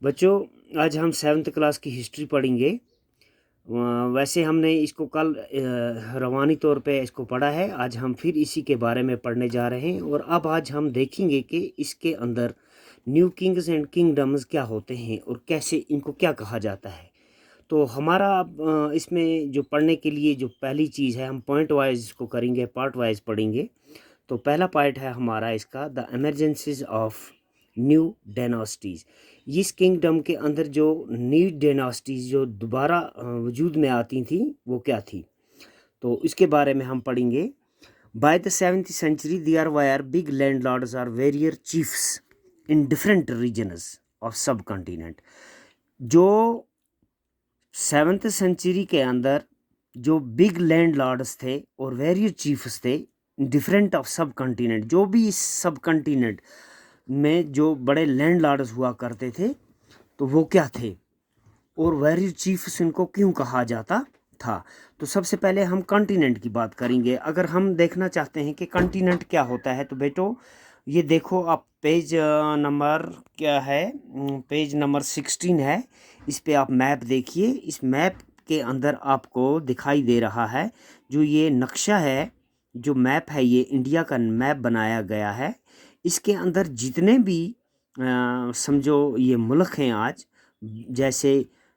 बच्चों, आज हम 7th क्लास की हिस्ट्री पढ़ेंगे। वैसे हमने इसको कल रवानी तौर पे इसको पढ़ा है। आज हम फिर इसी के बारे में पढ़ने जा रहे हैं और अब आज हम देखेंगे कि इसके अंदर न्यू किंग्स एंड किंगडम्स क्या होते हैं और कैसे इनको क्या कहा जाता है। तो हमारा इसमें जो पढ़ने के लिए जो पहली चीज़ है, हम पॉइंट वाइज इसको करेंगे, पार्ट वाइज पढ़ेंगे। तो पहला पार्ट है हमारा इसका, द एमरजेंसीज ऑफ न्यू डायनास्टीज़। इस किंगडम के अंदर जो न्यू डायनास्टीज़ जो दोबारा वजूद में आती थी वो क्या थी, तो इसके बारे में हम पढ़ेंगे। By the 7th century there were big landlords or warrior chiefs in different regions of subcontinent. जो 7th century के अंदर जो बिग लैंडलॉर्ड्स थे और वेरियर चीफ्स थे डिफरेंट ऑफ सब कॉन्टिनेंट, जो भी इस सब कॉन्टिनेंट में जो बड़े लैंडलॉर्ड्स हुआ करते थे तो वो क्या थे और वेरियर चीफ्स इनको क्यों कहा जाता था। तो सबसे पहले हम कॉन्टिनेंट की बात करेंगे। अगर हम देखना चाहते हैं कि कॉन्टिनेंट क्या होता है तो बेटो ये देखो, आप पेज नंबर क्या है, पेज नंबर 16 है। इस पे आप मैप देखिए। इस मैप के अंदर आपको दिखाई दे रहा है जो ये नक्शा है, जो मैप है, ये इंडिया का मैप बनाया गया है। इसके अंदर जितने भी समझो ये मुल्क हैं आज, जैसे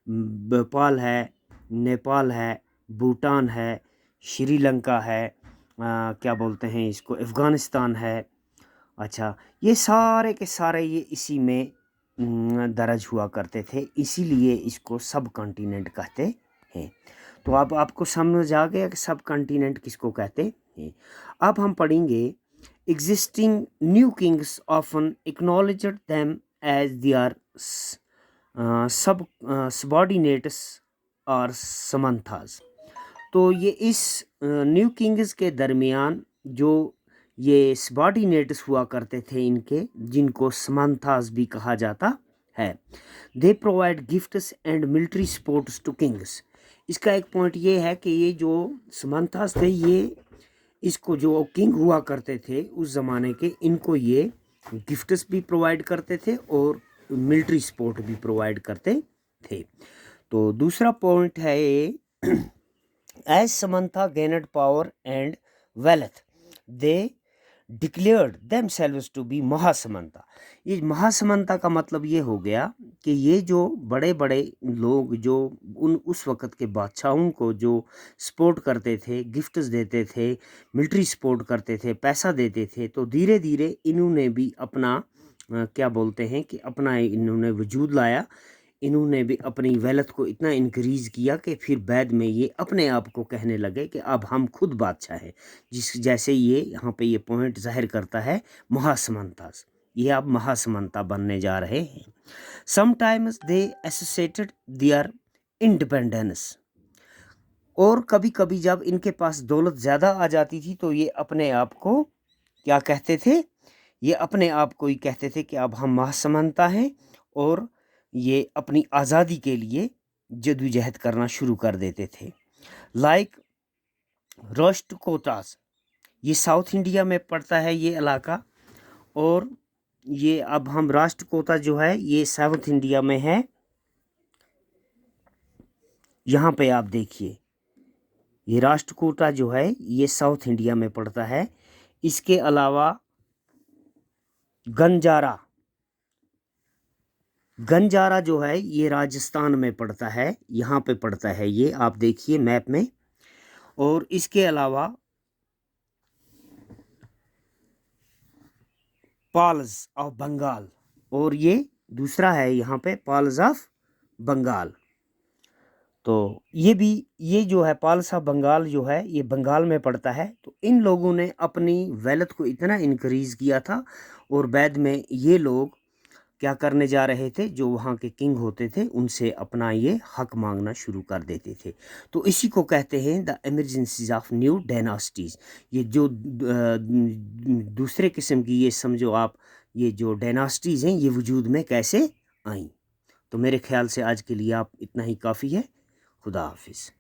भोपाल है, नेपाल है, भूटान है, श्रीलंका है, क्या बोलते हैं इसको, अफ़गानिस्तान है। अच्छा, ये सारे के सारे ये इसी में दर्ज हुआ करते थे, इसीलिए इसको सब कॉन्टिनेंट कहते हैं। तो अब आपको समझ आ गया कि सब कॉन्टिनेंट किसको कहते हैं। अब हम पढ़ेंगे existing new kings often acknowledged them as their subordinates और समंथास। तो ये इस न्यू किंग्स के दरमियान जो ये सबऑर्डिनेट्स हुआ करते थे इनके, जिनको समंथास भी कहा जाता है। They provide gifts and military supports to kings. इसका एक पॉइंट ये है कि ये जो समंथास थे, ये इसको जो किंग हुआ करते थे उस ज़माने के, इनको ये गिफ्ट्स भी प्रोवाइड करते थे और मिलिट्री सपोर्ट भी प्रोवाइड करते थे। तो दूसरा पॉइंट है ये, as samanta gained power and wealth they declared themselves to be mahasamanta. ये महासमंता का मतलब ये हो गया कि ये जो बड़े बड़े लोग जो उस वक़्त के बादशाहों को जो सपोर्ट करते थे, गिफ्ट्स देते थे, मिलिट्री सपोर्ट करते थे, पैसा देते थे, तो धीरे धीरे इन्होंने भी अपना क्या बोलते हैं कि अपना इन्होंने वजूद लाया। इन्होंने भी अपनी वेल्थ को इतना इंक्रीज़ किया कि फिर बाद में ये अपने आप को कहने लगे कि अब हम खुद बादशाह हैं। जिस जैसे ये यहाँ पे ये पॉइंट ज़ाहिर करता है महासमंता, ये अब महासमंता बनने जा रहे हैं। Sometimes they associated their independence. और कभी कभी जब इनके पास दौलत ज़्यादा आ जाती थी तो ये अपने आप को क्या कहते थे, ये अपने आप को ही कहते थे कि अब हम महासमंता हैं, और ये अपनी आज़ादी के लिए जद्दोजहद करना शुरू कर देते थे। लाइक राष्ट्रकूटास, ये साउथ इंडिया में पड़ता है ये इलाका, और ये अब हम राष्ट्रकूटा जो है ये साउथ इंडिया में है। यहाँ पे आप देखिए, ये राष्ट्रकूटा जो है ये साउथ इंडिया में पड़ता है। इसके अलावा गंजारा, गंजारा जो है ये राजस्थान में पड़ता है, यहाँ पे पड़ता है ये, आप देखिए मैप में। और इसके अलावा पाल्स ऑफ बंगाल, और ये दूसरा है यहाँ पे पाल्स ऑफ बंगाल। तो ये भी, ये जो है पाल्स ऑफ बंगाल जो है ये बंगाल में पड़ता है। तो इन लोगों ने अपनी वेल्थ को इतना इंक्रीज़ किया था, और बाद में ये लोग क्या करने जा रहे थे, जो वहाँ के किंग होते थे उनसे अपना ये हक मांगना शुरू कर देते थे। तो इसी को कहते हैं द एमरजेंसीज ऑफ न्यू डायनास्टीज़। ये जो दूसरे किस्म की, ये समझो आप, ये जो डायनास्टीज़ हैं ये वजूद में कैसे आई। तो मेरे ख्याल से आज के लिए आप इतना ही काफ़ी है। खुदा हाफिज़।